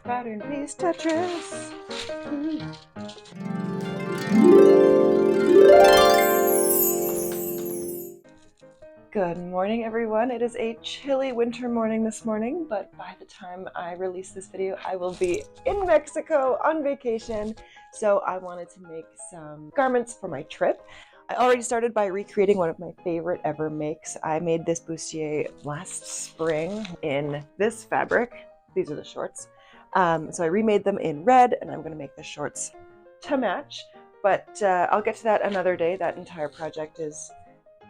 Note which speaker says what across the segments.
Speaker 1: Pattern piece Tetris. Good morning, everyone. It is a chilly winter morning this morning, but by the time I release this video, I will be in Mexico on vacation. So I wanted to make some garments for my trip. I already started by recreating one of my favorite ever makes. I made this bustier last spring in this fabric. These are the shorts. So I remade them in red, and I'm going to make the shorts to match. But I'll get to that another day. That entire project is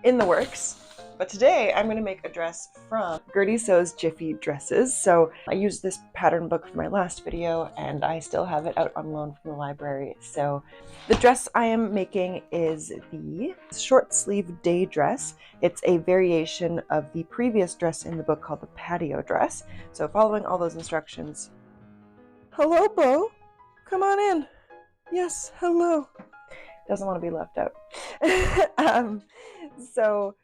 Speaker 1: in the works. But today I'm going to make a dress from Gertie Sews Jiffy Dresses. So I used this pattern book for my last video and I still have it out on loan from the library. So the dress I am making is the short sleeve day dress. It's a variation of the previous dress in the book called the patio dress. So following all those instructions. Hello, Bo. Come on in. Yes, hello. Doesn't want to be left out. So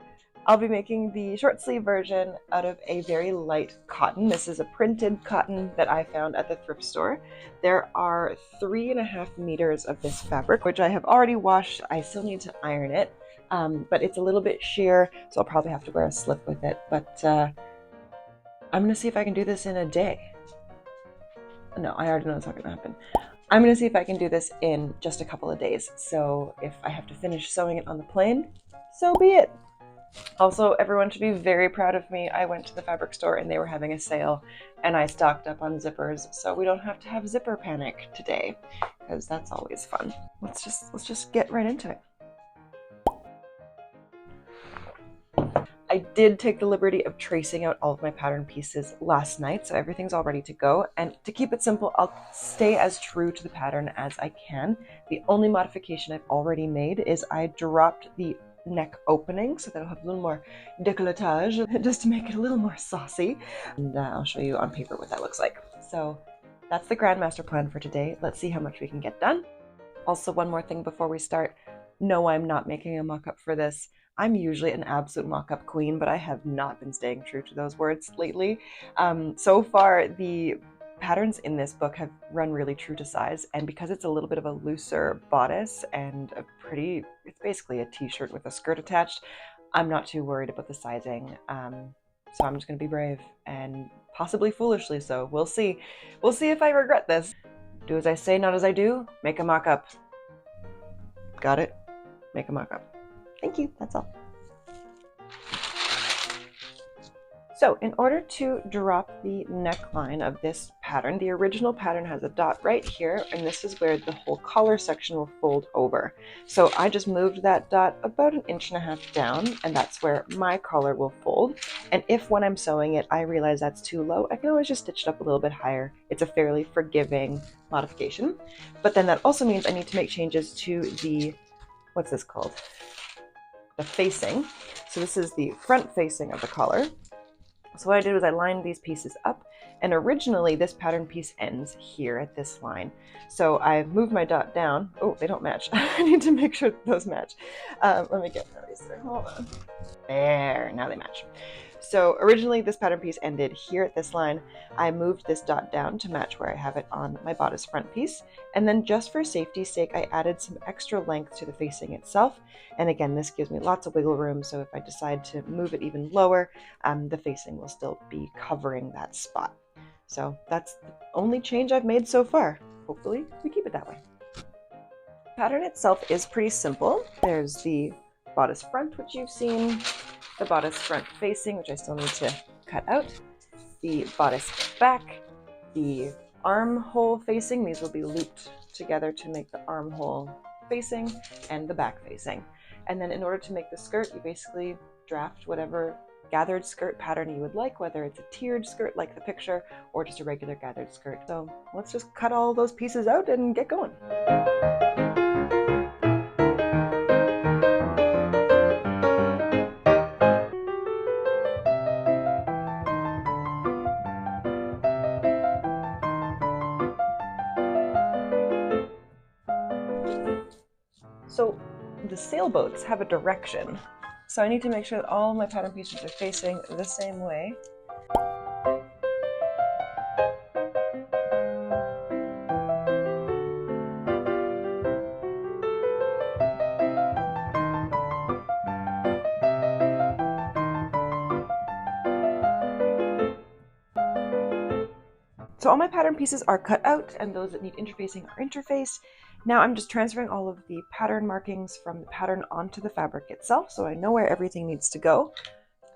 Speaker 1: I'll be making the short sleeve version out of a very light cotton. This is a printed cotton that I found at the thrift store. There are 3.5 meters of this fabric, which I have already washed. I still need to iron it, but it's a little bit sheer, so I'll probably have to wear a slip with it. But I'm going to see if I can do this in a day. No, I already know it's not going to happen. I'm going to see if I can do this in just a couple of days. So if I have to finish sewing it on the plane, so be it. Also, everyone should be very proud of me. I went to the fabric store and they were having a sale and I stocked up on zippers, so we don't have to have zipper panic today, because that's always fun. Let's just get right into it. I did take the liberty of tracing out all of my pattern pieces last night, so everything's all ready to go. And to keep it simple, I'll stay as true to the pattern as I can. The only modification I've already made is I dropped the neck opening so that I'll have a little more décolletage, just to make it a little more saucy. And I'll show you on paper what that looks like. So that's the grand master plan for today. Let's see how much we can get done. Also, one more thing before we start. No, I'm not making a mock-up for this. I'm usually an absolute mock-up queen, but I have not been staying true to those words lately. So far, the patterns in this book have run really true to size, and because it's a little bit of a looser bodice and it's basically a t-shirt with a skirt attached, I'm not too worried about the sizing. So I'm just going to be brave, and possibly foolishly so. We'll see. We'll see if I regret this. Do as I say, not as I do. Make a mock-up. Got it? Make a mock-up. Thank you, that's all. So in order to drop the neckline of this pattern, the original pattern has a dot right here, and this is where the whole collar section will fold over. So I just moved that dot about 1.5 inches down, and that's where my collar will fold. And if when I'm sewing it, I realize that's too low, I can always just stitch it up a little bit higher. It's a fairly forgiving modification. But then that also means I need to make changes to the, what's this called? The facing. So this is the front facing of the collar. So what I did was I lined these pieces up, and originally this pattern piece ends here at this line. So I moved my dot down. Oh, they don't match. I need to make sure that those match. Let me get an eraser. Hold on. There, now they match. So originally this pattern piece ended here at this line. I moved this dot down to match where I have it on my bodice front piece. And then just for safety's sake, I added some extra length to the facing itself. And again, this gives me lots of wiggle room. So if I decide to move it even lower, the facing will still be covering that spot. So that's the only change I've made so far. Hopefully we keep it that way. The pattern itself is pretty simple. There's the bodice front, which you've seen, the bodice front facing, which I still need to cut out, the bodice back, the armhole facing, these will be looped together to make the armhole facing, and the back facing. And then in order to make the skirt, you basically draft whatever gathered skirt pattern you would like, whether it's a tiered skirt like the picture or just a regular gathered skirt. So let's just cut all those pieces out and get going. So the sailboats have a direction, so I need to make sure that all my pattern pieces are facing the same way. So all my pattern pieces are cut out, and those that need interfacing are interfaced. Now I'm just transferring all of the pattern markings from the pattern onto the fabric itself, so I know where everything needs to go.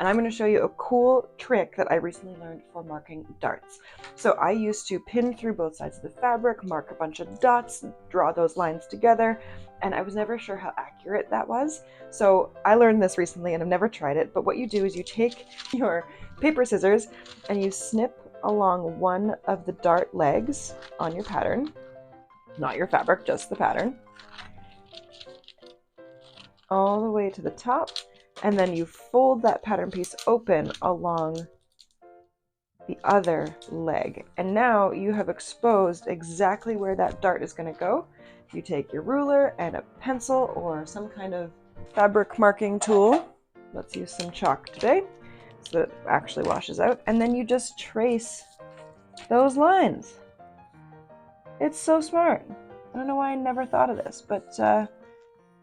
Speaker 1: And I'm going to show you a cool trick that I recently learned for marking darts. So I used to pin through both sides of the fabric, mark a bunch of dots, draw those lines together, and I was never sure how accurate that was. So I learned this recently and I've never tried it, but what you do is you take your paper scissors and you snip along one of the dart legs on your pattern, not your fabric, just the pattern, all the way to the top. And then you fold that pattern piece open along the other leg. And now you have exposed exactly where that dart is going to go. You take your ruler and a pencil or some kind of fabric marking tool. Let's use some chalk today so that it actually washes out. And then you just trace those lines. It's so smart. I don't know why I never thought of this, but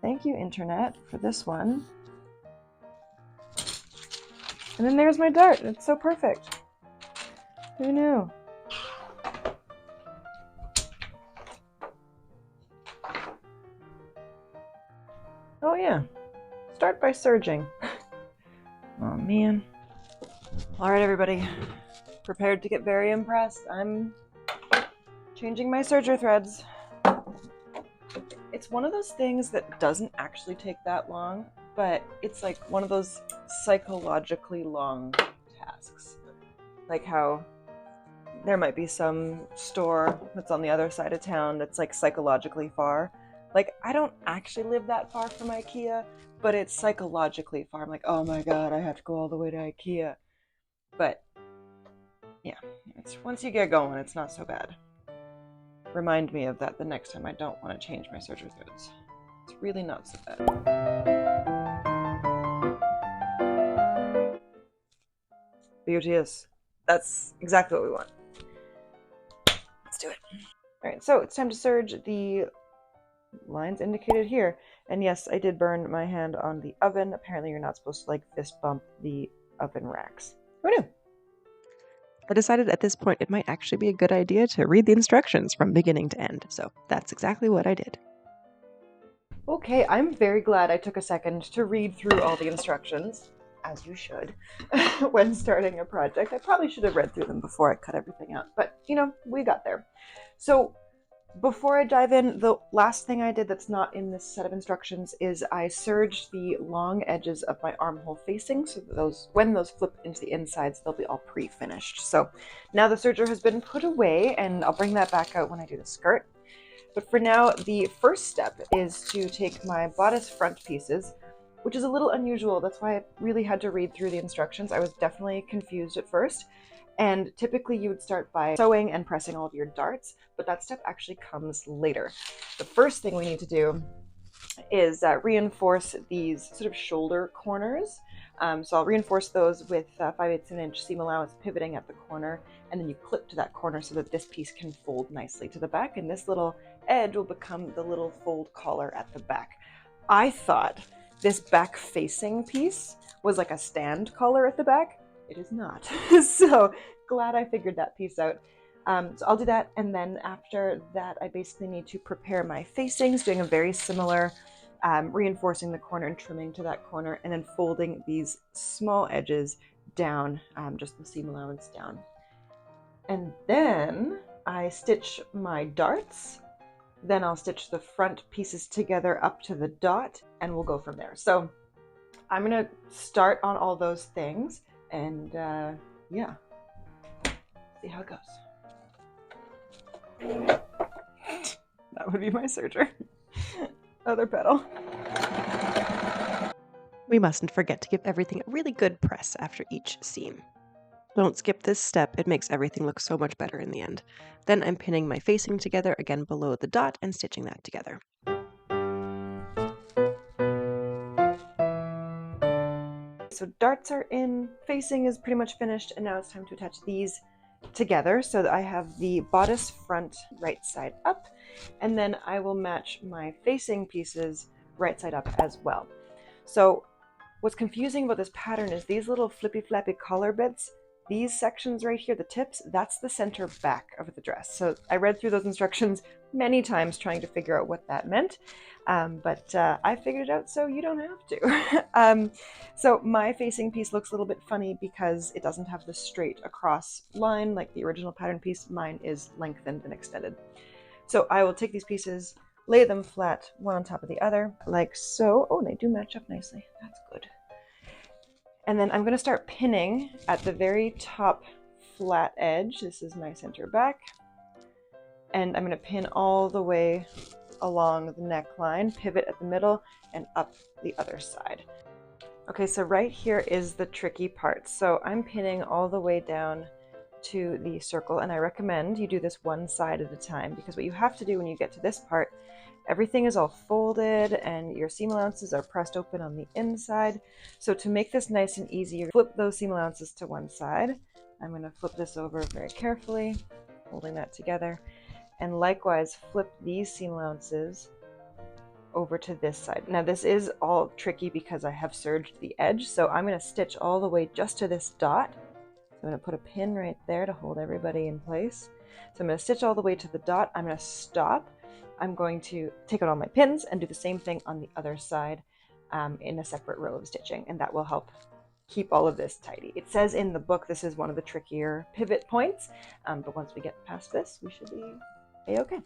Speaker 1: thank you, Internet, for this one. And then there's my dart. It's so perfect. Who knew? Oh yeah, start by serging. Oh man. All right, everybody, prepared to get very impressed. I'm changing my serger threads. It's one of those things that doesn't actually take that long, but it's like one of those psychologically long tasks. Like how there might be some store that's on the other side of town that's like psychologically far. Like, I don't actually live that far from IKEA, but it's psychologically far. I'm like, oh my god, I have to go all the way to IKEA. But yeah, once you get going, it's not so bad. Remind me of that the next time I don't want to change my serger threads. It's really not so bad. Beauteous. That's exactly what we want. Let's do it. All right, so it's time to serge the lines indicated here. And yes, I did burn my hand on the oven. Apparently you're not supposed to like fist bump the oven racks. Who knew?
Speaker 2: I decided at this point it might actually be a good idea to read the instructions from beginning to end, so that's exactly what I did.
Speaker 1: Okay, I'm very glad I took a second to read through all the instructions, as you should, when starting a project. I probably should have read through them before I cut everything out, but you know, we got there. So before I dive in, the last thing I did that's not in this set of instructions is I serged the long edges of my armhole facing, so that when those flip into the insides, they'll be all pre-finished. So now the serger has been put away, and I'll bring that back out when I do the skirt. But for now, the first step is to take my bodice front pieces, which is a little unusual. That's why I really had to read through the instructions. I was definitely confused at first. And typically you would start by sewing and pressing all of your darts, but that step actually comes later. The first thing we need to do is reinforce these sort of shoulder corners. So I'll reinforce those with 5/8 inch seam allowance pivoting at the corner, and then you clip to that corner so that this piece can fold nicely to the back, and this little edge will become the little fold collar at the back. I thought this back facing piece was like a stand collar at the back. It is not. So glad I figured that piece out. So I'll do that, and then after that I basically need to prepare my facings, doing a very similar reinforcing the corner and trimming to that corner, and then folding these small edges down, just the seam allowance down. And then I stitch my darts, then I'll stitch the front pieces together up to the dot, and we'll go from there. So I'm gonna start on all those things, and yeah, see how it goes. That would be my serger. Other pedal.
Speaker 2: We mustn't forget to give everything a really good press after each seam. Don't skip this step, it makes everything look so much better in the end. Then I'm pinning my facing together again below the dot and stitching that together.
Speaker 1: So darts are in, facing is pretty much finished, and now it's time to attach these together so that I have the bodice front right side up, and then I will match my facing pieces right side up as well. So what's confusing about this pattern is these little flippy flappy collar bits, these sections right here, the tips, that's the center back of the dress. So I read through those instructions many times trying to figure out what that meant, but I figured it out so you don't have to. So my facing piece looks a little bit funny because it doesn't have the straight across line like the original pattern piece. Mine is lengthened and extended. So I will take these pieces, lay them flat, one on top of the other, like so. Oh, they do match up nicely. That's good. And then I'm going to start pinning at the very top flat edge. This is my center back. And I'm going to pin all the way along the neckline, pivot at the middle, and up the other side. Okay, so right here is the tricky part. So I'm pinning all the way down to the circle, and I recommend you do this one side at a time, because what you have to do when you get to this part, everything is all folded and your seam allowances are pressed open on the inside. So to make this nice and easy, you flip those seam allowances to one side. I'm going to flip this over very carefully, holding that together, and likewise flip these seam allowances over to this side. Now this is all tricky because I have serged the edge, so I'm going to stitch all the way just to this dot. I'm going to put a pin right there to hold everybody in place. So I'm going to stitch all the way to the dot. I'm going to stop. I'm going to take out all my pins and do the same thing on the other side in a separate row of stitching, and that will help keep all of this tidy. It says in the book this is one of the trickier pivot points, but once we get past this, we should be a-okay.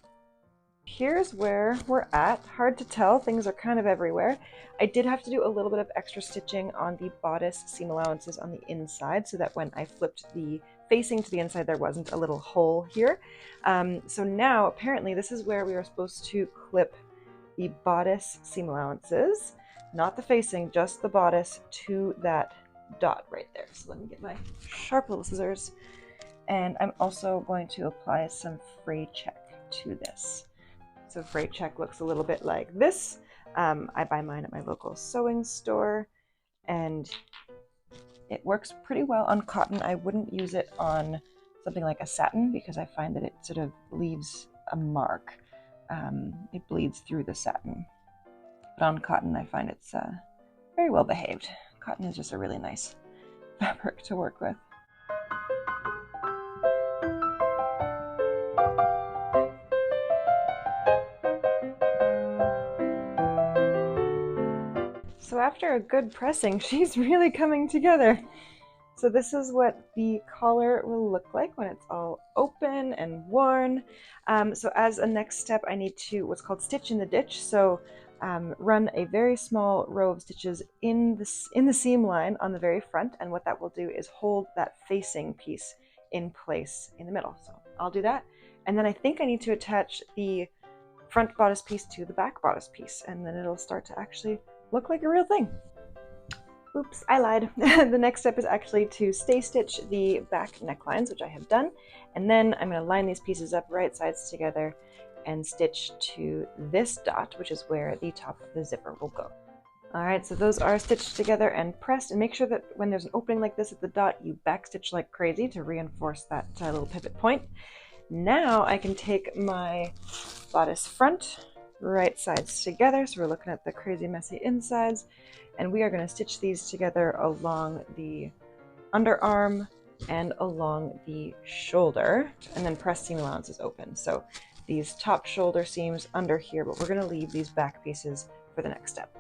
Speaker 1: Here's where we're at. Hard to tell, things are kind of everywhere. I did have to do a little bit of extra stitching on the bodice seam allowances on the inside so that when I flipped the facing to the inside there wasn't a little hole here. So now apparently this is where we are supposed to clip the bodice seam allowances, not the facing, just the bodice to that dot right there. So let me get my sharp little scissors, and I'm also going to apply some fray check to this. So fray check looks a little bit like this. I buy mine at my local sewing store, and it works pretty well on cotton. I wouldn't use it on something like a satin because I find that it sort of leaves a mark. It bleeds through the satin. But on cotton, I find it's very well behaved. Cotton is just a really nice fabric to work with. So after a good pressing, she's really coming together. So this is what the collar will look like when it's all open and worn. So as a next step, I need to what's called stitch in the ditch. So run a very small row of stitches in the seam line on the very front, and what that will do is hold that facing piece in place in the middle. So I'll do that, and then I think I need to attach the front bodice piece to the back bodice piece, and then it'll start to actually look like a real thing. Oops, I lied. The next step is actually to stay stitch the back necklines, which I have done, and then I'm going to line these pieces up right sides together and stitch to this dot, which is where the top of the zipper will go. Alright, so those are stitched together and pressed, and make sure that when there's an opening like this at the dot, you backstitch like crazy to reinforce that little pivot point. Now I can take my bodice front, right sides together, so we're looking at the crazy messy insides, and we are going to stitch these together along the underarm and along the shoulder, and then press seam allowances open. So these top shoulder seams under here, but we're going to leave these back pieces for the next step.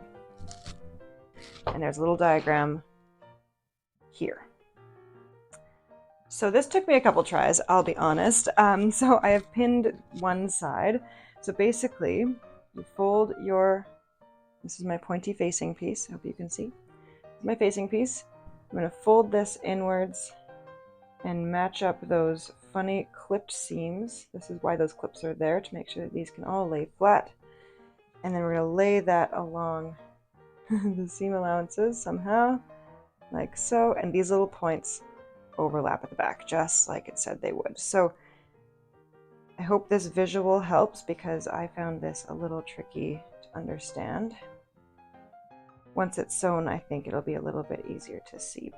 Speaker 1: And there's a little diagram here. So this took me a couple tries, I'll be honest. So I have pinned one side. So basically, you fold your, this is my pointy facing piece, I hope you can see. This is my facing piece. I'm going to fold this inwards and match up those funny clipped seams. This is why those clips are there, to make sure that these can all lay flat. And then we're going to lay that along the seam allowances somehow, like so. And these little points overlap at the back, just like it said they would. So I hope this visual helps, because I found this a little tricky to understand. Once it's sewn, I think it'll be a little bit easier to see.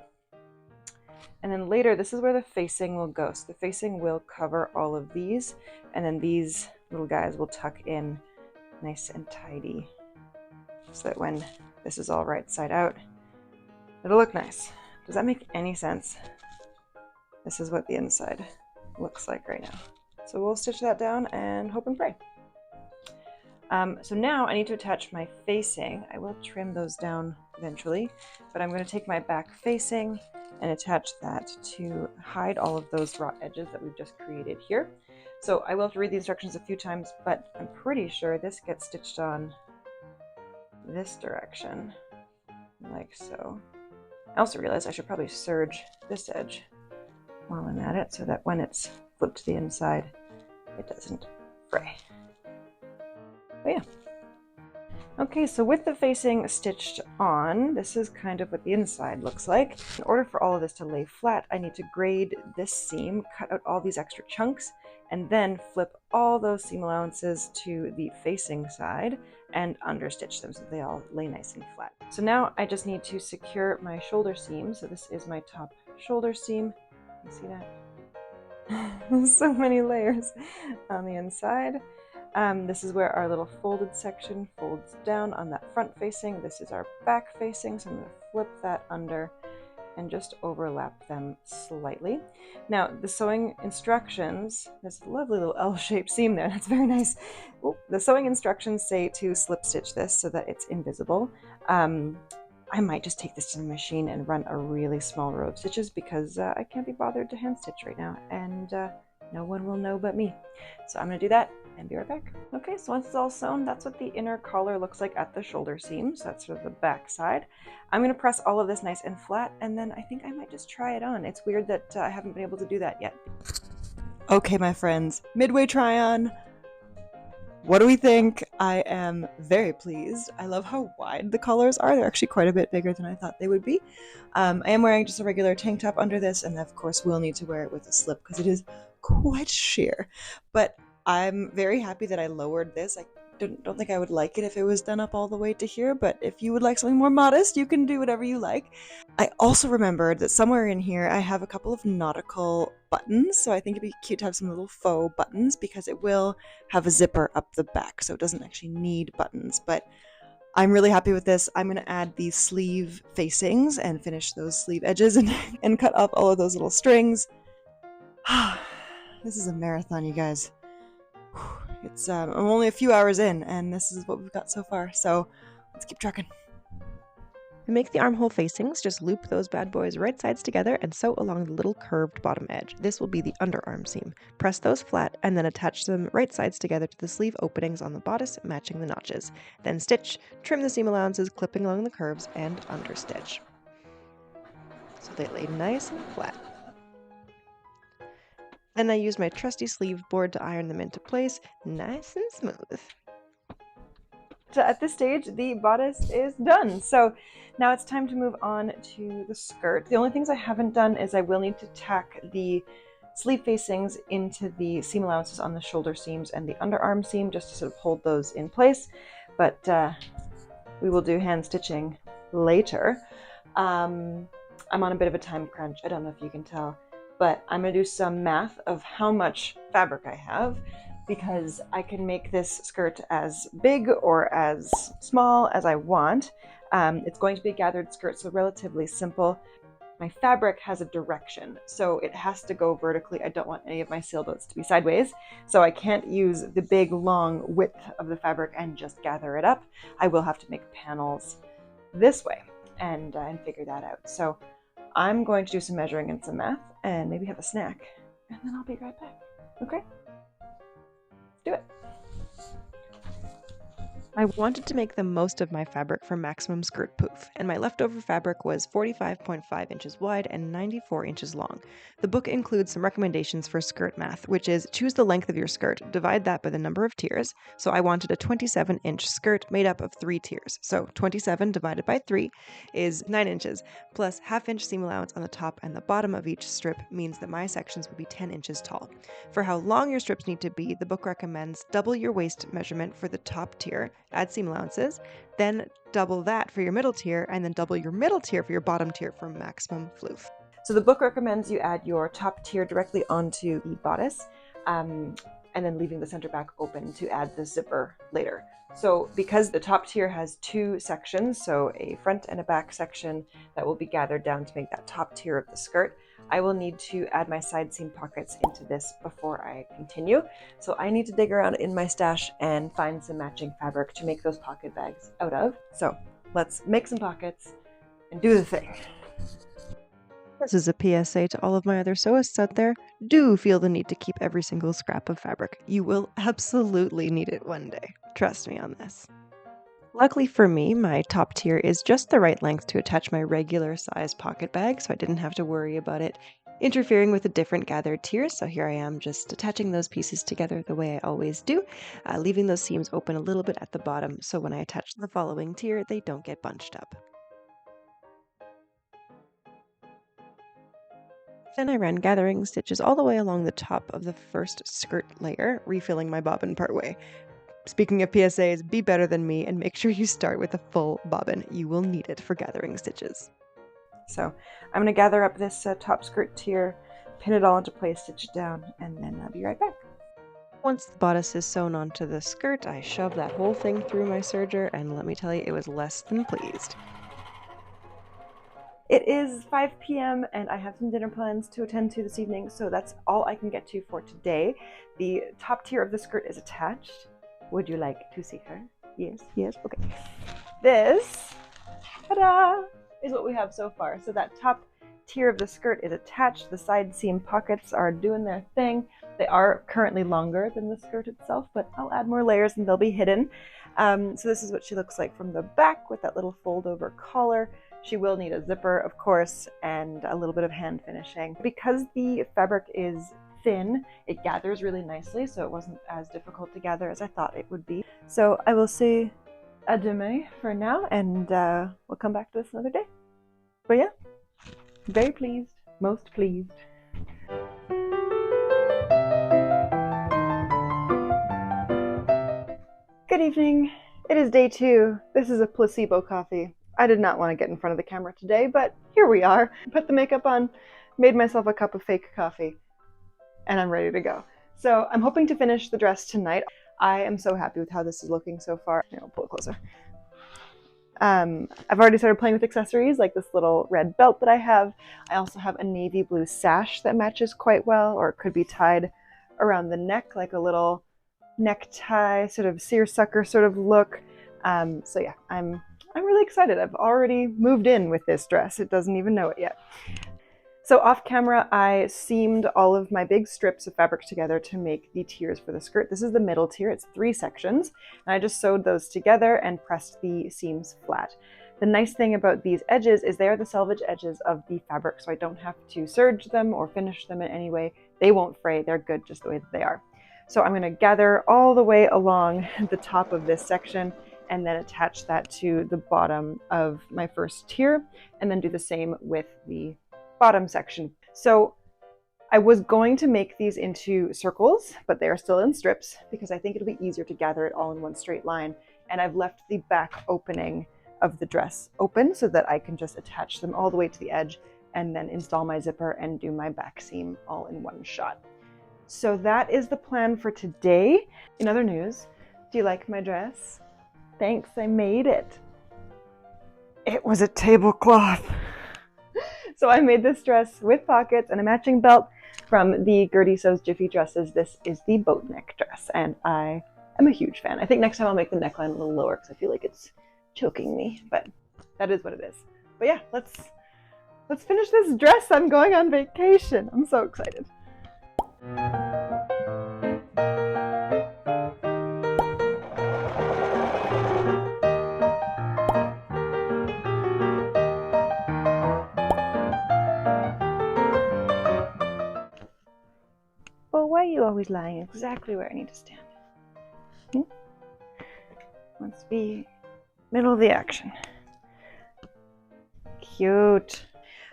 Speaker 1: And then later, this is where the facing will go. So the facing will cover all of these, and then these little guys will tuck in nice and tidy, so that when this is all right side out, it'll look nice. Does that make any sense? This is what the inside looks like right now. So we'll stitch that down and hope and pray. So now I need to attach my facing. I will trim those down eventually, but I'm going to take my back facing and attach that to hide all of those raw edges that we've just created here. So I will have to read the instructions a few times, but I'm pretty sure this gets stitched on this direction, like so. I also realized I should probably serge this edge while I'm at it so that when it's flipped to the inside, it doesn't fray. But yeah. Okay, so with the facing stitched on, this is kind of what the inside looks like. In order for all of this to lay flat, I need to grade this seam, cut out all these extra chunks, and then flip all those seam allowances to the facing side and understitch them so they all lay nice and flat. So now I just need to secure my shoulder seam. So this is my top shoulder seam. You see that? So many layers on the inside. This is where our little folded section folds down on that front facing. This is our back facing, so I'm going to flip that under and just overlap them slightly. Now, the sewing instructions, this lovely little L-shaped seam there, that's very nice. Ooh, the sewing instructions say to slip stitch this so that it's invisible. I might just take this to the machine and run a really small row of stitches because I can't be bothered to hand stitch right now, and no one will know but me. So I'm going to do that and be right back. Okay, so once it's all sewn, that's what the inner collar looks like at the shoulder seam. So that's sort of the back side. I'm going to press all of this nice and flat, and then I think I might just try it on. It's weird that I haven't been able to do that yet. Okay, my friends, Midway try-on. What do we think? I am very pleased. I love how wide the collars are. They're actually quite a bit bigger than I thought they would be. I am wearing just a regular tank top under this, and of course we'll need to wear it with a slip because it is quite sheer. But I'm very happy that I lowered this. I don't think I would like it if it was done up all the way to here, but if you would like something more modest, you can do whatever you like. I also remembered that somewhere in here I have a couple of nautical buttons, so I think it'd be cute to have some little faux buttons because it will have a zipper up the back, so it doesn't actually need buttons. But I'm really happy with this. I'm going to add these sleeve facings and finish those sleeve edges and cut off all of those little strings. This is a marathon, you guys. It's I'm only a few hours in, and this is what we've got so far, so let's keep trucking.
Speaker 2: To make the armhole facings, just loop those bad boys right sides together and sew along the little curved bottom edge. This will be the underarm seam. Press those flat and then attach them right sides together to the sleeve openings on the bodice, matching the notches. Then stitch, trim the seam allowances, clipping along the curves, and understitch. So they lay nice and flat. Then I use my trusty sleeve board to iron them into place, nice and smooth.
Speaker 1: So at this stage, the bodice is done. So now it's time to move on to the skirt. The only things I haven't done is I will need to tack the sleeve facings into the seam allowances on the shoulder seams and the underarm seam just to sort of hold those in place. But we will do hand stitching later. I'm on a bit of a time crunch. I don't know if you can tell, but I'm going to do some math of how much fabric I have, because I can make this skirt as big or as small as I want. It's going to be a gathered skirt, so relatively simple. My fabric has a direction, so it has to go vertically. I don't want any of my sailboats to be sideways, so I can't use the big long width of the fabric and just gather it up. I will have to make panels this way and figure that out. So I'm going to do some measuring and some math and maybe have a snack, and then I'll be right back. Okay? Do it.
Speaker 2: I wanted to make the most of my fabric for maximum skirt poof, and my leftover fabric was 45.5 inches wide and 94 inches long. The book includes some recommendations for skirt math, which is choose the length of your skirt, divide that by the number of tiers. So I wanted a 27-inch skirt made up of 3 tiers. So 27 divided by 3 is 9 inches, plus half-inch seam allowance on the top and the bottom of each strip means that my sections would be 10 inches tall. For how long your strips need to be, the book recommends double your waist measurement for the top tier, add seam allowances, then double that for your middle tier, and then double your middle tier for your bottom tier for maximum floof.
Speaker 1: So the book recommends you add your top tier directly onto the bodice, and then leaving the center back open to add the zipper later. So because the top tier has 2 sections, so a front and a back section that will be gathered down to make that top tier of the skirt, I will need to add my side seam pockets into this before I continue. So I need to dig around in my stash and find some matching fabric to make those pocket bags out of. So let's make some pockets and do the thing.
Speaker 2: This is a PSA to all of my other sewists out there. Do feel the need to keep every single scrap of fabric. You will absolutely need it one day. Trust me on this. Luckily for me, my top tier is just the right length to attach my regular size pocket bag, so I didn't have to worry about it interfering with the different gathered tiers. So here I am just attaching those pieces together the way I always do, leaving those seams open a little bit at the bottom so when I attach the following tier, they don't get bunched up. Then I ran gathering stitches all the way along the top of the first skirt layer, refilling my bobbin partway. Speaking of PSAs, be better than me and make sure you start with a full bobbin. You will need it for gathering stitches.
Speaker 1: So I'm going to gather up this top skirt tier, pin it all into place, stitch it down, and then I'll be right back.
Speaker 2: Once the bodice is sewn onto the skirt, I shoved that whole thing through my serger, and let me tell you, it was less than pleased.
Speaker 1: It is 5 p.m. and I have some dinner plans to attend to this evening, so that's all I can get to for today. The top tier of the skirt is attached. Would you like to see her? Yes, yes, okay. This, ta-da, is what we have so far. So that top tier of the skirt is attached. The side seam pockets are doing their thing. They are currently longer than the skirt itself, but I'll add more layers and they'll be hidden. So this is what she looks like from the back with that little fold over collar. She will need a zipper, of course, and a little bit of hand finishing. Because the fabric is thin, it gathers really nicely, so it wasn't as difficult to gather as I thought it would be. So I will say à demain for now, and we'll come back to this another day. But yeah, very pleased, most pleased. Good evening. It is day 2. This is a placebo coffee. I did not want to get in front of the camera today, but here we are. Put the makeup on, made myself a cup of fake coffee, and I'm ready to go. So I'm hoping to finish the dress tonight. I am so happy with how this is looking so far. I'll pull it closer. I've already started playing with accessories, like this little red belt that I have. I also have a navy blue sash that matches quite well, or it could be tied around the neck like a little necktie, sort of seersucker sort of look. So yeah, I'm really excited. I've already moved in with this dress. It doesn't even know it yet. So off camera, I seamed all of my big strips of fabric together to make the tiers for the skirt. This is the middle tier. It's 3 sections, and I just sewed those together and pressed the seams flat. The nice thing about these edges is they are the selvage edges of the fabric, so I don't have to serge them or finish them in any way. They won't fray. They're good just the way that they are. So I'm going to gather all the way along the top of this section and then attach that to the bottom of my first tier, and then do the same with the bottom section. So I was going to make these into circles, but they are still in strips because I think it'll be easier to gather it all in one straight line. And I've left the back opening of the dress open so that I can just attach them all the way to the edge and then install my zipper and do my back seam all in one shot. So that is the plan for today. In other news, do you like my dress? Thanks, I made it. It was a tablecloth. So I made this dress with pockets and a matching belt from the Gertie Sews Jiffy Dresses. This is the boat neck dress, and I am a huge fan. I think next time I'll make the neckline a little lower because I feel like it's choking me, but that is what it is. But yeah, let's finish this dress. I'm going on vacation. I'm so excited. Well, why are you always lying exactly where I need to stand? Let's be middle of the action. Cute.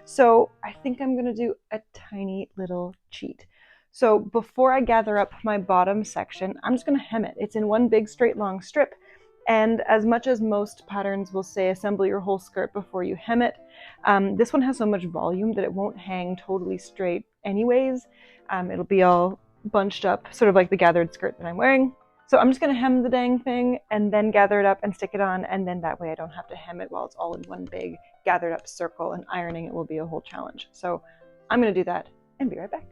Speaker 1: So I think I'm gonna do a tiny little cheat. So before I gather up my bottom section, I'm just gonna hem it. It's in one big straight long strip. And as much as most patterns will say assemble your whole skirt before you hem it, this one has so much volume that it won't hang totally straight anyways. It'll be all bunched up, sort of like the gathered skirt that I'm wearing. So I'm just gonna hem the dang thing and then gather it up and stick it on, and then that way I don't have to hem it while it's all in one big gathered up circle, and ironing it will be a whole challenge. So I'm going to do that and be right back.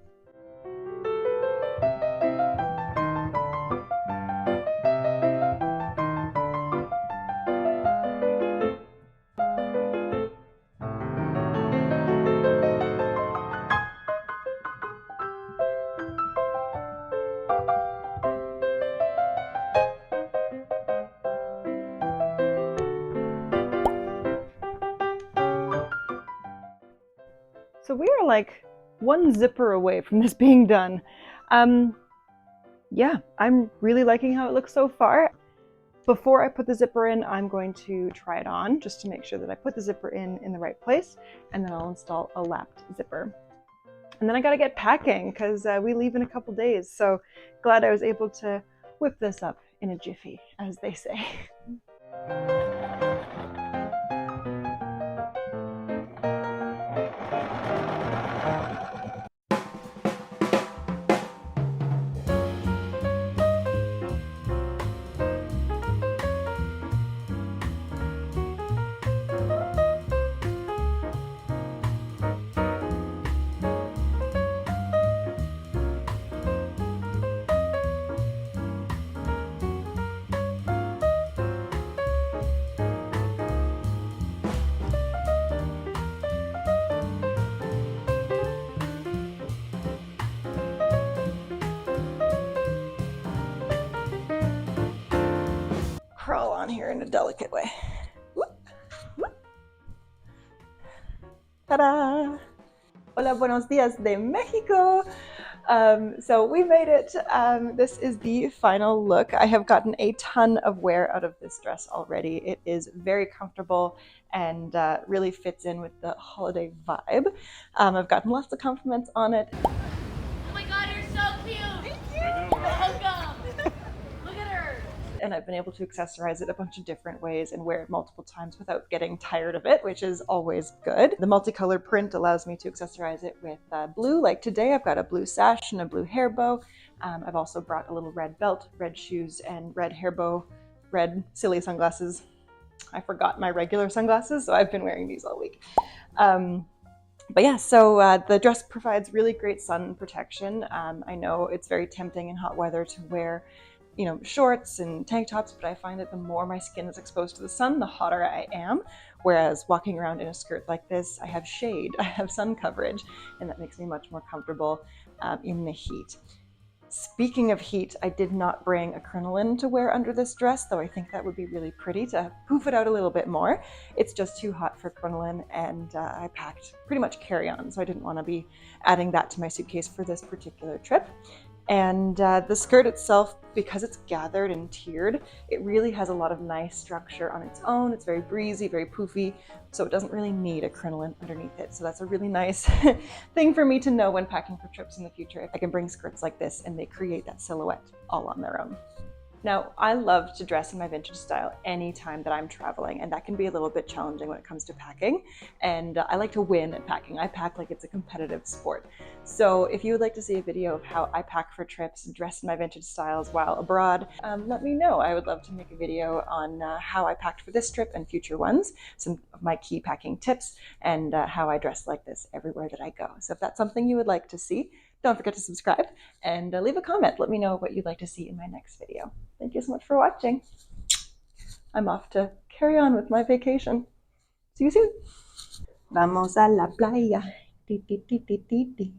Speaker 1: So we are like one zipper away from this being done. Yeah, I'm really liking how it looks so far. Before I put the zipper in, I'm going to try it on just to make sure that I put the zipper in the right place, and then I'll install a lapped zipper. And then I gotta get packing because we leave in a couple days. So glad I was able to whip this up in a jiffy, as they say. Crawl on here in a delicate way. Whoop, whoop. Ta-da! Hola, buenos días de Mexico! So we made it. This is the final look. I have gotten a ton of wear out of this dress already. It is very comfortable and really fits in with the holiday vibe. I've gotten lots of compliments on it.
Speaker 3: Oh my god, you're so cute! Thank you! Welcome! Look at her!
Speaker 1: And I've been able to accessorize it a bunch of different ways and wear it multiple times without getting tired of it, which is always good. The multicolor print allows me to accessorize it with blue. Like today, I've got a blue sash and a blue hair bow. I've also brought a little red belt, red shoes, and red hair bow, red silly sunglasses. I forgot my regular sunglasses, so I've been wearing these all week. But yeah, so the dress provides really great sun protection. I know it's very tempting in hot weather to wear shorts and tank tops, but I find that the more my skin is exposed to the sun, the hotter I am. Whereas walking around in a skirt like this, I have shade, I have sun coverage, and that makes me much more comfortable in the heat. Speaking of heat, I did not bring a crinoline to wear under this dress, though I think that would be really pretty to poof it out a little bit more. It's just too hot for crinoline, and I packed pretty much carry-on, so I didn't want to be adding that to my suitcase for this particular trip. And the skirt itself, because it's gathered and tiered, it really has a lot of nice structure on its own. It's very breezy, very poofy, so it doesn't really need a crinoline underneath it. So that's a really nice thing for me to know when packing for trips in the future. I can bring skirts like this and they create that silhouette all on their own. Now, I love to dress in my vintage style anytime that I'm traveling, and that can be a little bit challenging when it comes to packing. And I like to win at packing. I pack like it's a competitive sport. So if you would like to see a video of how I pack for trips, dress in my vintage styles while abroad, let me know. I would love to make a video on how I packed for this trip and future ones, some of my key packing tips, and how I dress like this everywhere that I go. So if that's something you would like to see, don't forget to subscribe and leave a comment. Let me know what you'd like to see in my next video. Thank you so much for watching. I'm off to carry on with my vacation. See you soon. Vamos a la playa. Ti, ti, ti, ti, ti, ti.